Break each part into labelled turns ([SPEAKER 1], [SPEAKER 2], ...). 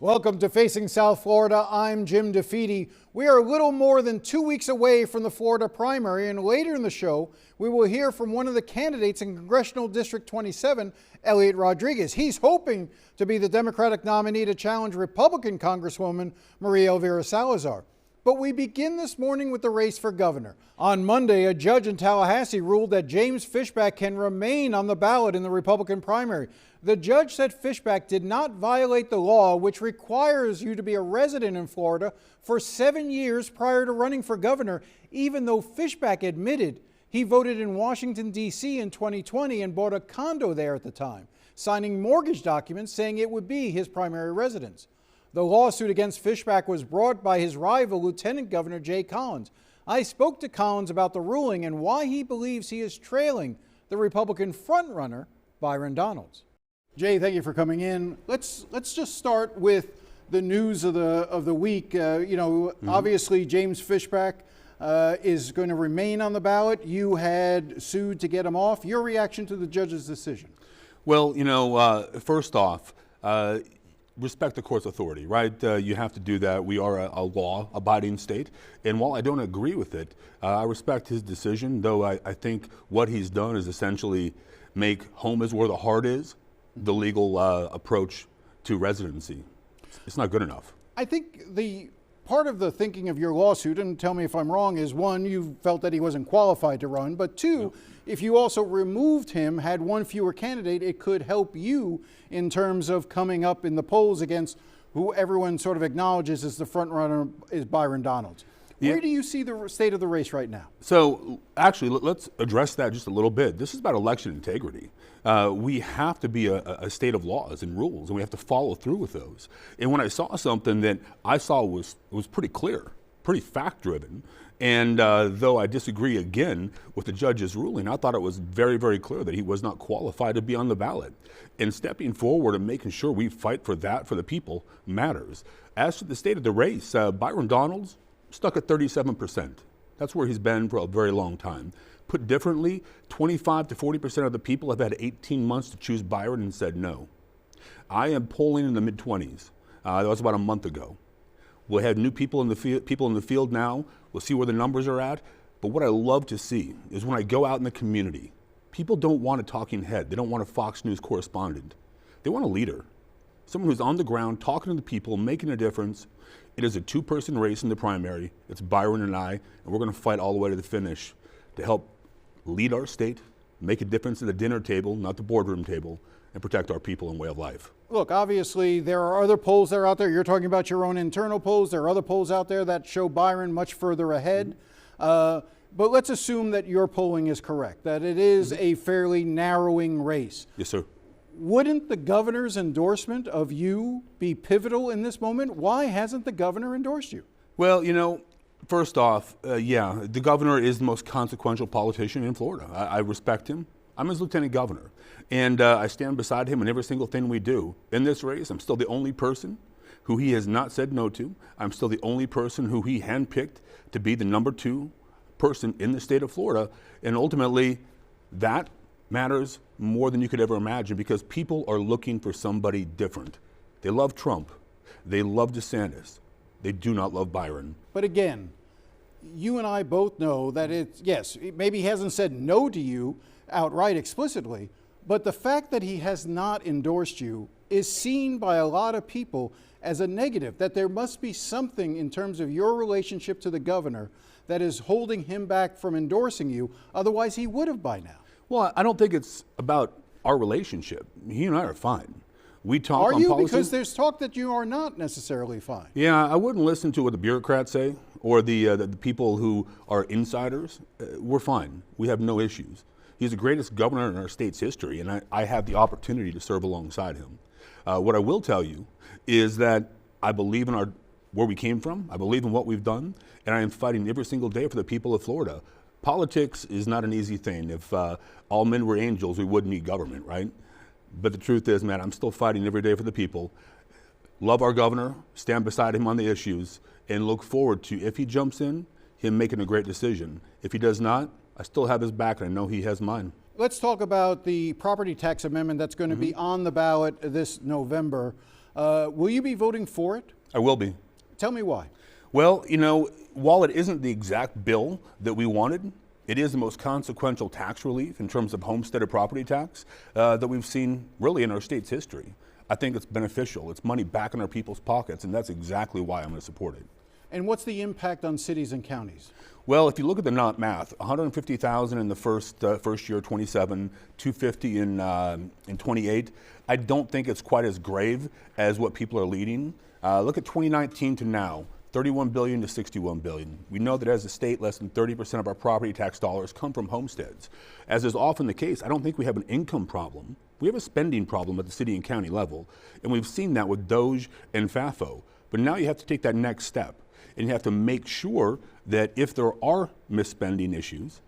[SPEAKER 1] Welcome to Facing South Florida. I'm Jim DeFede. We are a little more than 2 weeks away from the Florida primary, and later in the show, we will hear from one of the candidates in Congressional District 27, Elliot Rodriguez. He's hoping to be the Democratic nominee to challenge Republican Congresswoman Maria Elvira Salazar. But we begin this morning with the race for governor. On Monday, a judge in Tallahassee ruled that James Fishback can remain on the ballot in the Republican primary. The judge said Fishback did not violate the law, which requires you to be a resident in Florida for 7 years prior to running for governor, even though Fishback admitted he voted in Washington, D.C. in 2020 and bought a condo there at the time, signing mortgage documents saying it would be his primary residence. The lawsuit against Fishback was brought by his rival, Lieutenant Governor Jay Collins. I spoke to Collins about the ruling and why he believes he is trailing the Republican frontrunner, Byron Donalds. Jay, thank you for coming in. Let's just start with the news of the week. Obviously James Fishback is going to remain on the ballot. You had sued to get him off. Your reaction to the judge's decision?
[SPEAKER 2] Well, first off, respect the court's authority, right? You have to do that. We are a law-abiding state. And while I don't agree with it, I respect his decision, though I think what he's done is essentially make home is where the heart is, the legal approach to residency. It's not good enough.
[SPEAKER 1] I think the part of the thinking of your lawsuit, and tell me if I'm wrong, is one, you felt that he wasn't qualified to run, but two, if you also removed him, had one fewer candidate, it could help you in terms of coming up in the polls against who everyone sort of acknowledges as the front runner is Byron Donalds. Where do you see the state of the race right now?
[SPEAKER 2] So actually, let's address that just a little bit. This is about election integrity. We have to be a state of laws and rules, and we have to follow through with those. And when I saw something that I saw was pretty clear, pretty fact-driven, and though I disagree again with the judge's ruling, I thought it was very, very clear that he was not qualified to be on the ballot. And stepping forward and making sure we fight for that for the people matters. As to the state of the race, Byron Donalds stuck at 37%. That's where he's been for a very long time. Put differently, 25 to 40% of the people have had 18 months to choose Byron and said no. I am polling in the mid-20s. That was about a month ago. We'll have new people in the field now. We'll see where the numbers are at. But what I love to see is when I go out in the community, people don't want a talking head. They don't want a Fox News correspondent. They want a leader, someone who's on the ground, talking to the people, making a difference. It is a two-person race in the primary. It's Byron and I, and we're going to fight all the way to the finish to help lead our state, make a difference at the dinner table, not the boardroom table, and protect our people and way of life.
[SPEAKER 1] Look, obviously there are other polls that are out there. You're talking about your own internal polls. There are other polls out there that show Byron much further ahead. But let's assume that your polling is correct, that it is a fairly narrowing race.
[SPEAKER 2] Yes, sir.
[SPEAKER 1] Wouldn't the governor's endorsement of you be pivotal in this moment? Why hasn't the governor endorsed you?
[SPEAKER 2] Well, first off, the governor is the most consequential politician in Florida. I respect him. I'm his lieutenant governor, and I stand beside him in every single thing we do. In this race, I'm still the only person who he has not said no to. I'm still the only person who he handpicked to be the number 2 person in the state of Florida, and ultimately, that matters more than you could ever imagine because people are looking for somebody different. They love Trump. They love DeSantis. They do not love Byron.
[SPEAKER 1] But again, you and I both know that maybe he hasn't said no to you outright explicitly, but the fact that he has not endorsed you is seen by a lot of people as a negative, that there must be something in terms of your relationship to the governor that is holding him back from endorsing you. Otherwise, he would have by now.
[SPEAKER 2] Well, I don't think it's about our relationship. He and I are fine. We talk on policy.
[SPEAKER 1] Are you? Because there's talk that you are not necessarily fine.
[SPEAKER 2] Yeah, I wouldn't listen to what the bureaucrats say or the people who are insiders. We're fine. We have no issues. He's the greatest governor in our state's history, and I have the opportunity to serve alongside him. What I will tell you is that I believe in where we came from. I believe in what we've done, and I am fighting every single day for the people of Florida. Politics is not an easy thing. If all men were angels, we wouldn't need government, right? But the truth is, man, I'm still fighting every day for the people. Love our governor, stand beside him on the issues, and look forward to, if he jumps in, him making a great decision. If he does not, I still have his back, and I know he has mine.
[SPEAKER 1] Let's talk about the property tax amendment that's going to be on the ballot this November. Will you be voting for it?
[SPEAKER 2] I will be.
[SPEAKER 1] Tell me why.
[SPEAKER 2] Well, while it isn't the exact bill that we wanted, it is the most consequential tax relief in terms of homesteaded property tax that we've seen really in our state's history. I think it's beneficial. It's money back in our people's pockets, and that's exactly why I'm going to support it.
[SPEAKER 1] And what's the impact on cities and counties?
[SPEAKER 2] Well, if you look at the math, 150,000 in the first year, 27, 250 in 28. I don't think it's quite as grave as what people are leading. Look at 2019 to now. 31 billion to 61 billion. We know that as a state, less than 30% of our property tax dollars come from homesteads. As is often the case, I don't think we have an income problem. We have a spending problem at the city and county level, and we've seen that with DOGE and FAFO. But now you have to take that next step, and you have to make sure that if there are misspending issues,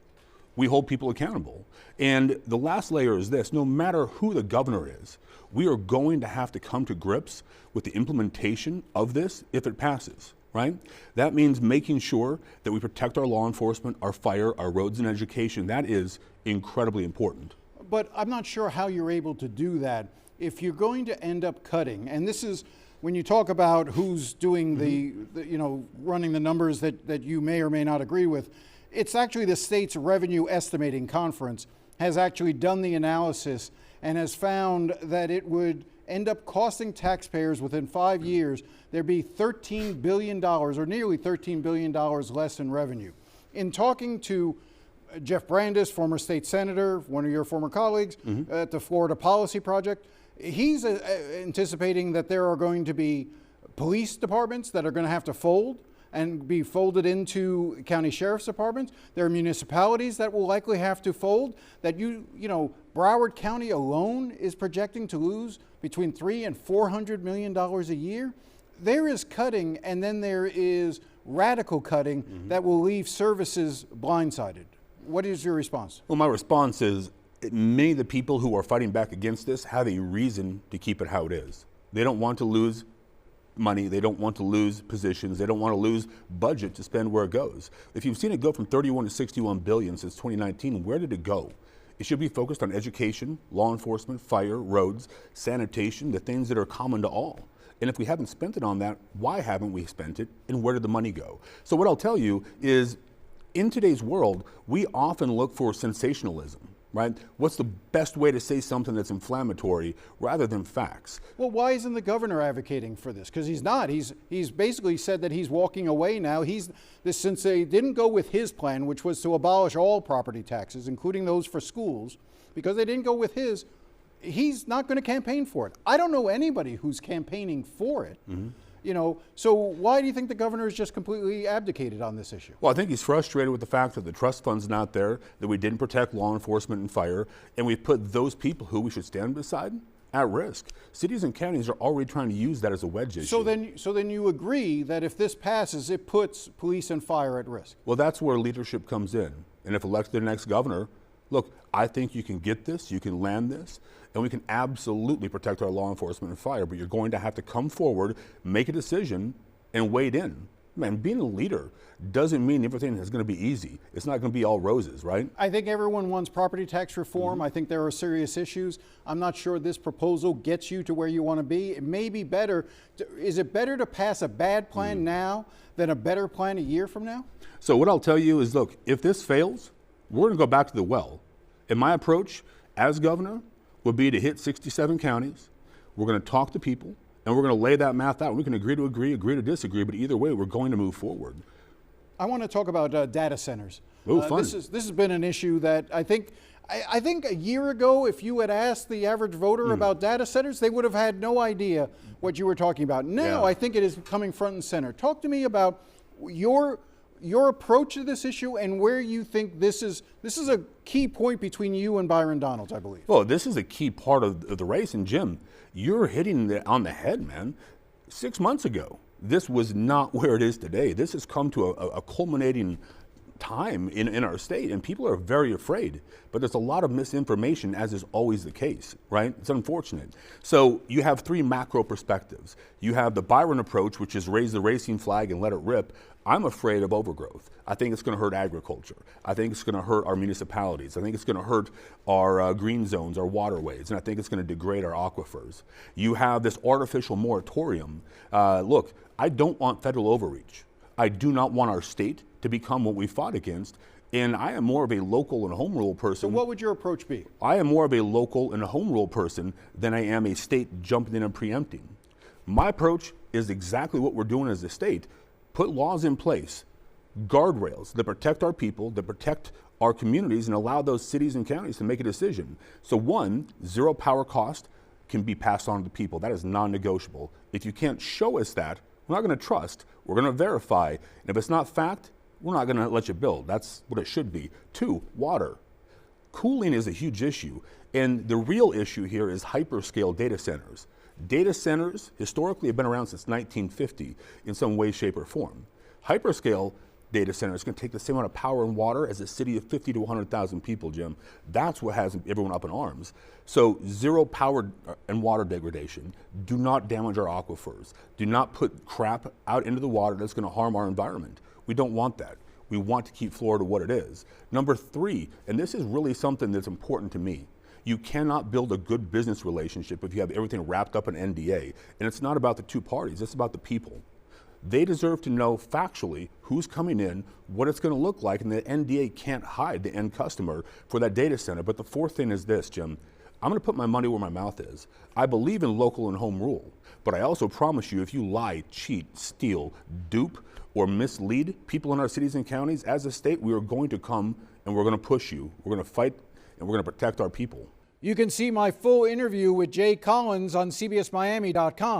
[SPEAKER 2] we hold people accountable. And the last layer is this: no matter who the governor is, we are going to have to come to grips with the implementation of this if it passes. Right? That means making sure that we protect our law enforcement, our fire, our roads, and education. That is incredibly important.
[SPEAKER 1] But I'm not sure how you're able to do that if you're going to end up cutting. And this is when you talk about who's doing the running the numbers that you may or may not agree with. It's actually the state's revenue estimating conference has actually done the analysis and has found that it would end up costing taxpayers within 5 years, there'd be $13 billion or nearly $13 billion less in revenue. In talking to Jeff Brandes, former state senator, one of your former colleagues at the Florida Policy Project, he's anticipating that there are going to be police departments that are going to have to fold and be folded into county sheriff's departments. There are municipalities that will likely have to fold, that Broward County alone is projecting to lose between $300 and $400 million a year. There is cutting, and then there is radical cutting that will leave services blindsided. What is your response?
[SPEAKER 2] Well, my response is many of the people who are fighting back against this have a reason to keep it how it is. They don't want to lose money. They don't want to lose positions. They don't want to lose budget to spend where it goes. If you've seen it go from 31 to 61 billion since 2019, where did it go? It should be focused on education, law enforcement, fire, roads, sanitation, the things that are common to all. And if we haven't spent it on that, why haven't we spent it, and where did the money go? So what I'll tell you is, in today's world, we often look for sensationalism, right? What's the best way to say something that's inflammatory rather than facts?
[SPEAKER 1] Well, why isn't the governor advocating for this? Because he's not. He's basically said that he's walking away now. Since they didn't go with his plan, which was to abolish all property taxes, including those for schools, because they didn't go with his, he's not going to campaign for it. I don't know anybody who's campaigning for it. So why do you think the governor has just completely abdicated on this issue?
[SPEAKER 2] Well, I think he's frustrated with the fact that the trust fund's not there, that we didn't protect law enforcement and fire, and we put those people who we should stand beside at risk. Cities and counties are already trying to use that as a wedge issue.
[SPEAKER 1] So then you agree that if this passes, it puts police and fire at risk?
[SPEAKER 2] Well, that's where leadership comes in. And if elected the next governor, look, I think you can get this, you can land this, and we can absolutely protect our law enforcement and fire, but you're going to have to come forward, make a decision, and wade in. Man, being a leader doesn't mean everything is going to be easy. It's not going to be all roses, right?
[SPEAKER 1] I think everyone wants property tax reform. I think there are serious issues. I'm not sure this proposal gets you to where you want to be. It may be better. Is it better to pass a bad plan now than a better plan a year from now?
[SPEAKER 2] So what I'll tell you is, look, if this fails, we're going to go back to the well. And my approach as governor would be to hit 67 counties. We're going to talk to people, and we're going to lay that math out. We can agree to agree to disagree, but either way, we're going to move forward.
[SPEAKER 1] I want to talk about data centers.
[SPEAKER 2] Oh, fun.
[SPEAKER 1] This has been an issue that I think a year ago, if you had asked the average voter about data centers, they would have had no idea what you were talking about. Now, I think it is coming front and center. Talk to me about your approach to this issue and where you think this is a key point between you and Byron Donalds, I believe.
[SPEAKER 2] Well, this is a key part of the race. And Jim, you're hitting it on the head, man. 6 months ago, this was not where it is today. This has come to a culminating time in our state, and people are very afraid. But there's a lot of misinformation, as is always the case, right? It's unfortunate. So you have three macro perspectives. You have the Byron approach, which is raise the racing flag and let it rip. I'm afraid of overgrowth. I think it's going to hurt agriculture. I think it's going to hurt our municipalities. I think it's going to hurt our green zones, our waterways, and I think it's going to degrade our aquifers. You have this artificial moratorium. Look, I don't want federal overreach. I do not want our state to become what we fought against, and I am more of a local and home rule person.
[SPEAKER 1] So what would your approach be?
[SPEAKER 2] I am more of a local and a home rule person than I am a state jumping in and preempting. My approach is exactly what we're doing as a state. Put laws in place, guardrails that protect our people, that protect our communities, and allow those cities and counties to make a decision. So one, zero power cost can be passed on to people. That is non-negotiable. If you can't show us that, we're not going to trust, we're going to verify, and if it's not fact, we're not going to let you build. That's what it should be. Two, water. Cooling is a huge issue, and the real issue here is hyperscale data centers. Data centers historically have been around since 1950 in some way, shape, or form. Hyperscale data centers can take the same amount of power and water as a city of 50 to 100,000 people, Jim. That's what has everyone up in arms. So zero power and water degradation. Do not damage our aquifers. Do not put crap out into the water that's going to harm our environment. We don't want that. We want to keep Florida what it is. Number three, and this is really something that's important to me, you cannot build a good business relationship if you have everything wrapped up in NDA. And it's not about the two parties, it's about the people. They deserve to know factually who's coming in, what it's going to look like, and the NDA can't hide the end customer for that data center. But the fourth thing is this, Jim. I'm going to put my money where my mouth is. I believe in local and home rule, but I also promise you if you lie, cheat, steal, dupe, or mislead people in our cities and counties, as a state, we are going to come and we're going to push you. We're going to fight and we're going to protect our people.
[SPEAKER 1] You can see my full interview with Jay Collins on CBSMiami.com.